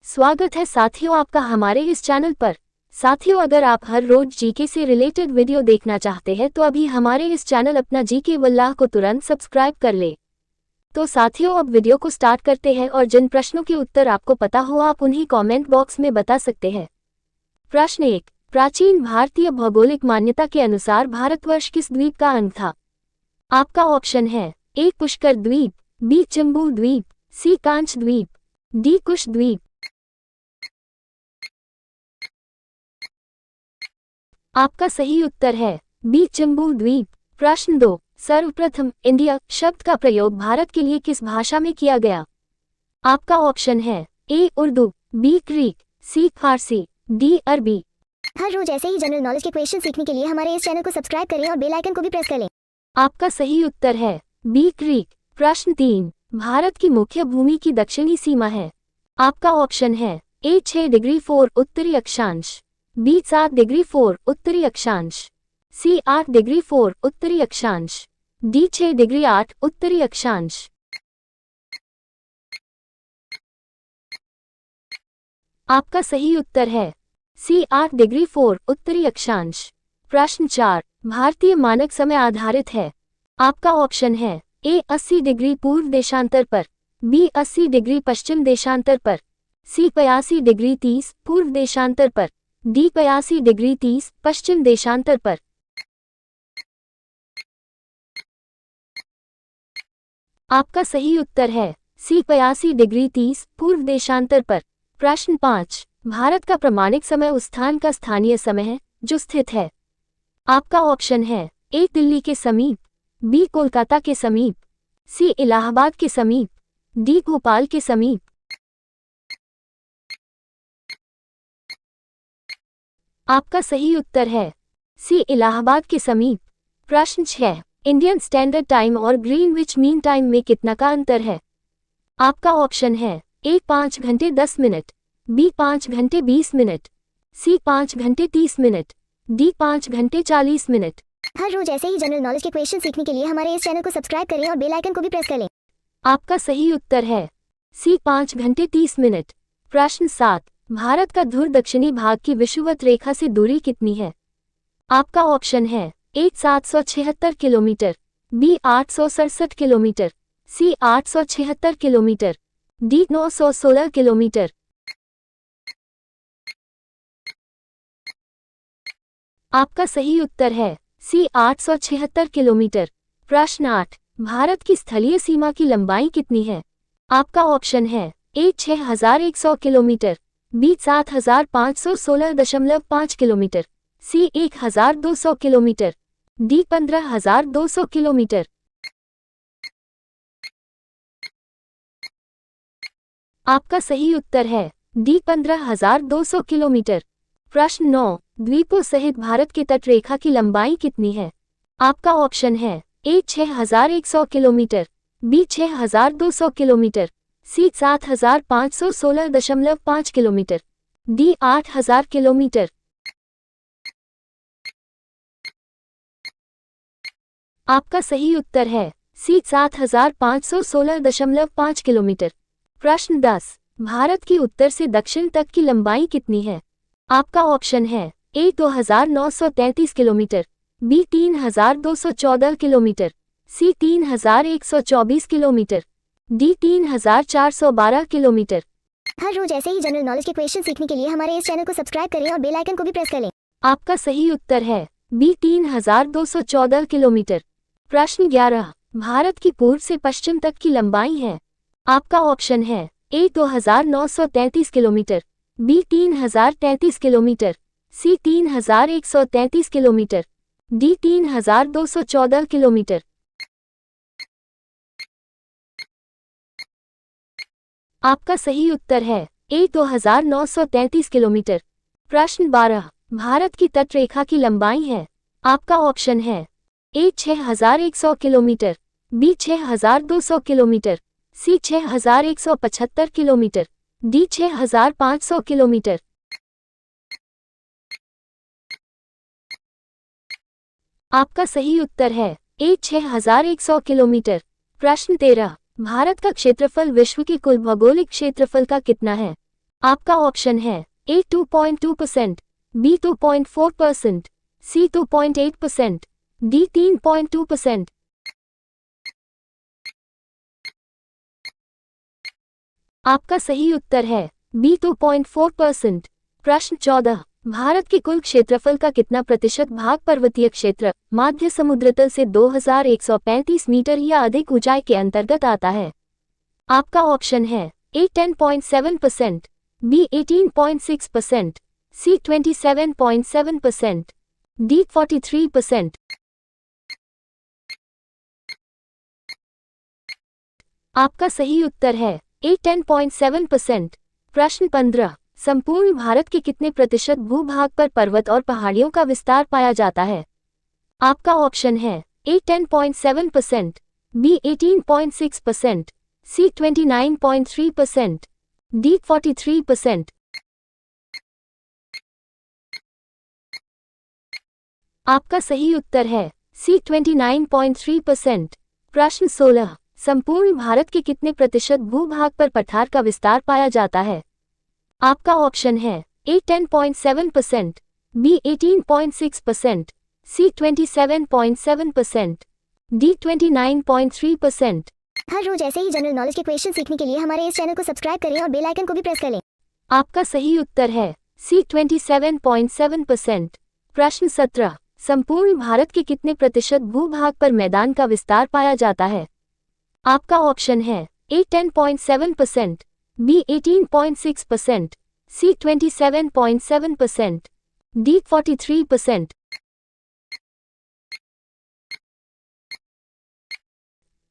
स्वागत है साथियों आपका हमारे इस चैनल पर। साथियों, अगर आप हर रोज जीके से रिलेटेड वीडियो देखना चाहते हैं तो अभी हमारे इस चैनल अपना जीके वल्लाह को तुरंत सब्सक्राइब कर ले। तो साथियों, अब वीडियो को स्टार्ट करते हैं और जिन प्रश्नों के उत्तर आपको पता हो आप उन्हें कमेंट बॉक्स में बता सकते हैं। प्रश्न 1, प्राचीन भारतीय भौगोलिक मान्यता के अनुसार भारतवर्ष किस द्वीप का अंग था? आपका ऑप्शन है ए पुष्कर द्वीप, बी जम्बू द्वीप, सी कांच द्वीप, डी कुश द्वीप। आपका सही उत्तर है बी जम्बू द्वीप। प्रश्न 2, सर्वप्रथम इंडिया शब्द का प्रयोग भारत के लिए किस भाषा में किया गया? आपका ऑप्शन है ए उर्दू, बी ग्रीक, सी फारसी, डी अरबी। हर रोज ऐसे ही जनरल नॉलेज के क्वेश्चन सीखने के लिए हमारे इस चैनल को सब्सक्राइब करें और बेल आइकन को भी प्रेस कर लें। आपका सही उत्तर है बी ग्रीक। प्रश्न 3, भारत की मुख्य भूमि की दक्षिणी सीमा है? आपका ऑप्शन है ए 6 डिग्री 4 उत्तरी अक्षांश, बी 7 डिग्री 4 उत्तरी अक्षांश, सी 8 डिग्री 4 उत्तरी अक्षांश, डी 6 डिग्री 8 उत्तरी अक्षांश। आपका सही उत्तर है सी 8 डिग्री 4 उत्तरी अक्षांश। प्रश्न 4, भारतीय मानक समय आधारित है? आपका ऑप्शन है ए 80 डिग्री पूर्व देशांतर पर, बी 80 डिग्री पश्चिम देशांतर पर, सी 85 डिग्री 30 पूर्व देशांतर पर, डी 85 डिग्री 30 पश्चिम देशांतर पर। आपका सही उत्तर है सी 85 डिग्री 30 पूर्व देशांतर पर। प्रश्न 5, भारत का प्रमाणिक समय उस स्थान का स्थानीय समय है जो स्थित है? आपका ऑप्शन है ए दिल्ली के समीप, बी कोलकाता के समीप, सी इलाहाबाद के समीप, डी भोपाल के समीप। आपका सही उत्तर है सी इलाहाबाद के समीप। प्रश्न 6, इंडियन स्टैंडर्ड टाइम और ग्रीनविच मीन टाइम में कितना का अंतर है? आपका ऑप्शन है ए 5 घंटे 10 मिनट, बी 5 घंटे 20 मिनट, सी 5 घंटे 30 मिनट, डी 5 घंटे 40 मिनट। हर रोज ऐसे ही जनरल नॉलेज के क्वेश्चन सीखने के लिए हमारे इस चैनल को सब्सक्राइब करें और बेल आइकन को भी प्रेस कर लें। आपका सही उत्तर है सी 5 घंटे 30 मिनट। प्रश्न 7, भारत का ध्रुव दक्षिणी भाग की विषुवत रेखा से दूरी कितनी है? आपका ऑप्शन है ए 776 किलोमीटर, बी 867 किलोमीटर, सी 876 किलोमीटर, डी 916 किलोमीटर। आपका सही उत्तर है सी 876 किलोमीटर। प्रश्न 8, भारत की स्थलीय सीमा की लंबाई कितनी है? आपका ऑप्शन है ए 6100 किलोमीटर, बी 7516.5 किलोमीटर, सी 1200 किलोमीटर, डी 15200 किलोमीटर। आपका सही उत्तर है डी 15200 किलोमीटर। प्रश्न 9, द्वीपों सहित भारत की तटरेखा की लंबाई कितनी है? आपका ऑप्शन है ए 6100 किलोमीटर, बी 6200 किलोमीटर, सी 7516.5 किलोमीटर, डी 8000 किलोमीटर। आपका सही उत्तर है सी 7516.5 किलोमीटर। प्रश्न 10, भारत की उत्तर से दक्षिण तक की लंबाई कितनी है? आपका ऑप्शन है ए 2933 किलोमीटर, बी 3214 किलोमीटर, सी 3124 किलोमीटर, डी 3412 किलोमीटर। हर रोज ऐसे ही जनरल नॉलेज के क्वेश्चन सीखने के लिए हमारे इस चैनल को सब्सक्राइब करें और बेल आइकन को भी प्रेस कर लें। आपका सही उत्तर है बी 3214 किलोमीटर। प्रश्न 11, भारत की पूर्व से पश्चिम तक की लंबाई है? आपका ऑप्शन है ए 2933 किलोमीटर, बी 3033 किलोमीटर, सी 3133 किलोमीटर, डी 3214 किलोमीटर। आपका सही उत्तर है ए 2933 किलोमीटर। प्रश्न 12, भारत की तटरेखा की लंबाई है? आपका ऑप्शन है ए 6100 किलोमीटर, बी 6200 किलोमीटर, सी 6175 किलोमीटर, डी 6500 किलोमीटर। आपका सही उत्तर है ए 6100 किलोमीटर। प्रश्न 13, भारत का क्षेत्रफल विश्व के कुल भौगोलिक क्षेत्रफल का कितना है? आपका ऑप्शन है ए 2.2%, बी 2.4%, सी 2.8%, डी 3.2%। आपका सही उत्तर है बी 2.4%। प्रश्न 14। भारत के कुल क्षेत्रफल का कितना प्रतिशत भाग पर्वतीय क्षेत्र, माध्य समुद्र तल से 2135 मीटर या अधिक ऊंचाई के अंतर्गत आता है? आपका ऑप्शन है ए 10.7%, बी 18.6%, सी 27.7%, डी 43%। आपका सही उत्तर है ए 10.7%। प्रश्न 15। संपूर्ण भारत के कितने प्रतिशत भूभाग पर पर्वत और पहाड़ियों का विस्तार पाया जाता है? आपका ऑप्शन है ए 10.7%, बी 18.6%, सी 29.3%, डी 43%। आपका सही उत्तर है सी 29.3%। प्रश्न 16। संपूर्ण भारत के कितने प्रतिशत भूभाग पर पठार का विस्तार पाया जाता है? आपका ऑप्शन है ए 10.7%, बी 18.6%, सी 27.7%, डी 29.3%। हर रोज ऐसे ही जनरल नॉलेज के क्वेश्चन सीखने के लिए हमारे इस चैनल को सब्सक्राइब करें और बेल आइकन को भी प्रेस कर लें। आपका सही उत्तर है सी 27.7%। प्रश्न 17। संपूर्ण भारत के कितने प्रतिशत भूभाग पर मैदान का विस्तार पाया जाता है? आपका ऑप्शन है ए 10.7%, बी 18.6%, सी 27.7%, डी 43%।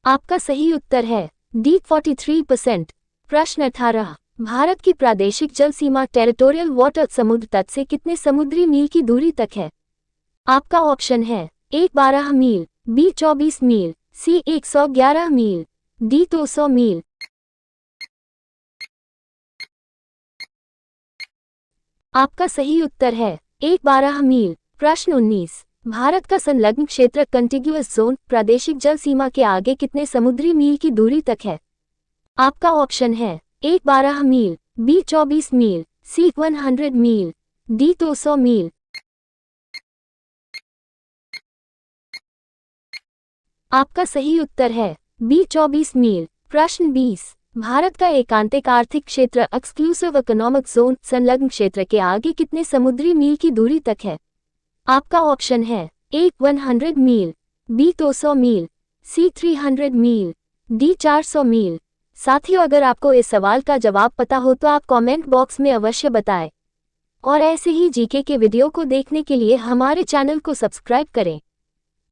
आपका सही उत्तर है डी 43%। प्रश्न 18। भारत की प्रादेशिक जल सीमा टेरिटोरियल वाटर समुद्र तट से कितने समुद्री मील की दूरी तक है? आपका ऑप्शन है ए 12 मील, बी 24 मील, सी 111 मील, डी 200 मील। आपका सही उत्तर है ए 12 मील। प्रश्न 19। भारत का संलग्न क्षेत्र कंटिग्यूअस जोन प्रादेशिक जल सीमा के आगे कितने समुद्री मील की दूरी तक है? आपका ऑप्शन है ए 12 मील, बी 24 मील, सी 100 मील, डी 200 मील। आपका सही उत्तर है बी 24 मील। प्रश्न 20। भारत का एकांतिक आर्थिक क्षेत्र एक्सक्लूसिव इकोनॉमिक जोन संलग्न क्षेत्र के आगे कितने समुद्री मील की दूरी तक है? आपका ऑप्शन है ए 100 मील, बी 200 मील, सी 300 मील, डी 400 मील। साथियों, अगर आपको इस सवाल का जवाब पता हो तो आप कमेंट बॉक्स में अवश्य बताएं और ऐसे ही जीके के वीडियो को देखने के लिए हमारे चैनल को सब्सक्राइब करें।